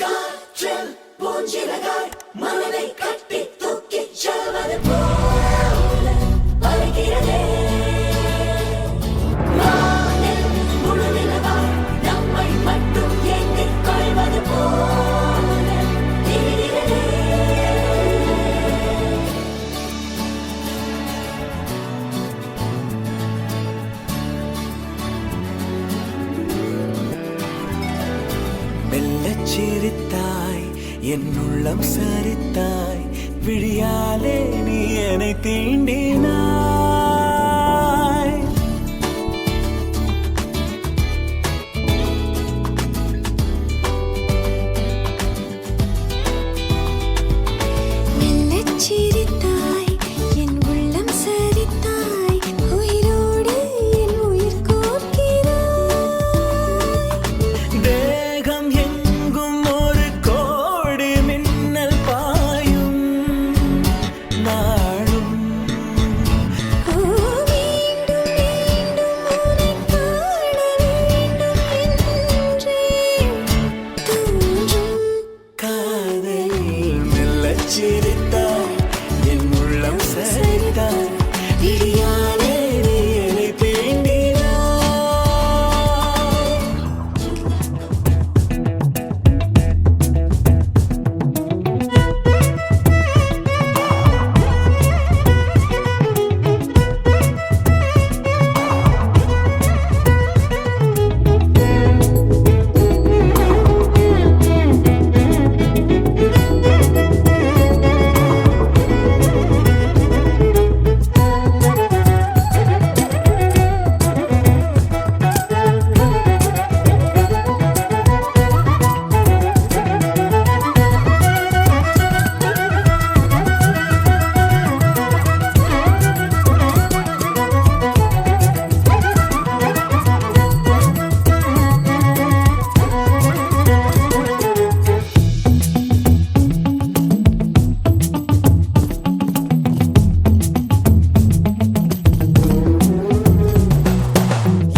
காற்றில் பூஞ்சிறகாய் மனதை கட்டி தூக்கிச் செல்வது போல பறக்கிறதே. வானில் முழு நிலவாய் நம்மை மட்டும் எண்ணிக் கொள்வது போல தெரிகிறதே. மெல்லச் சிரித்தாய் என் உள்ளம் சரித்தாய் விழியாலே நீ என்னை தீண்டினாய். மெல்லச் சிரித்தாய் என் உள்ளம் சரித்தாய் உயிரோடு என் உயிர் கோர்க்கிறாய். தேகம் எங்கும் ஒரு கோடி மின்னல் பாயும் நாளும். மீண்டும் மீண்டும் உன்னை காண வேண்டும் என்றே தோன்றும். காதல் மெல்லச் சிரித்தாய் என் உள்ளம் சரித்தாய் விழியாலே நீ என்னை தீண்டினாய்.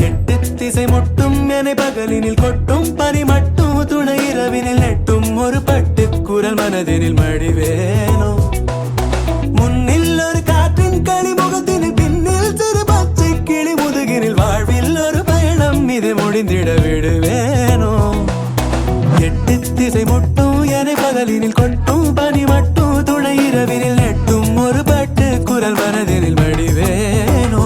எட்டு திசை மொட்டும் என்னை பகலினில் கொட்டும் பனி மட்டும் துணை இரவினில் நெட்டும் ஒரு பட்டு குரல் மனதினில் மடிவேனோ. முன்னில் ஒரு காற்றின் களிமுகத்தினில் பின்னில் சிறு பச்சை கிளி முதுகினில் வாழ்வில் ஒரு பயணம் இது முடிந்திட விடுவேனோ. எட்டு திசை மொட்டும் என்னை பகலினில் கொட்டும் பனி மட்டும் துணை இரவினில் நெட்டும் ஒரு பட்டு குரல் மனதினில் மடிவேனோ.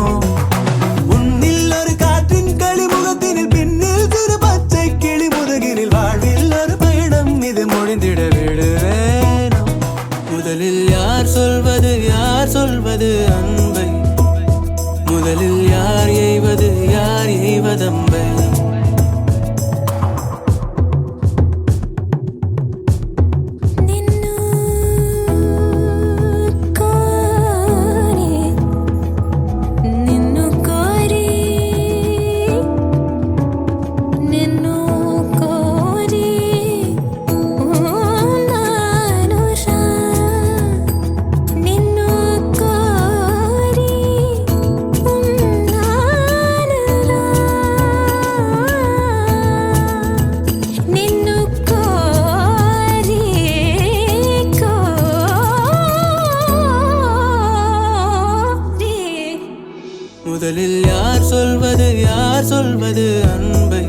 உன்னில் ஒரு காற்றின் களிமுகத்தினில் பின்னில் சிறு பச்சை கிளி முதுகினில் வாழ்வில் ஒரு பயணம் இது முடிந்திட விடுவேனோ. முதலில் யார் சொல்வது அன்பை, முதலில் யார் எய்வதம்பை. நின்னு கோரி நின்னு கோரி நின்னு கோரி ನಾನುಷಾ ನಿನ್ನು ಕೋರಿ ನಾನರಾ ನಿನ್ನು ಕೋರಿ ಕೋರಿ. முதலில் யார் சொல்வது அன்பை,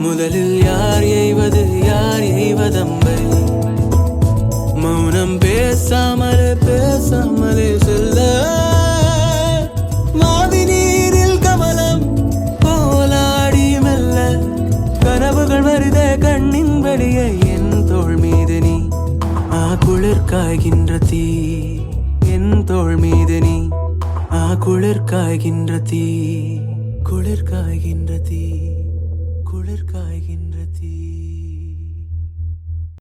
முதலில் யார் எய்வதம்பை. மௌனம் பேசாமலே செல்ல மாதி நீரில் கமலம் போலாடி மெல்ல கனவுகள் வருதே கண்ணின் வழியே என் தோள் மீது நீ குளிர் காய்கின்ற தீ. என் தோள் மீது நீ குளிர் காய்கின்ற தீ, குளிர் காய்கின்ற தீ, குளிர் காய்கின்ற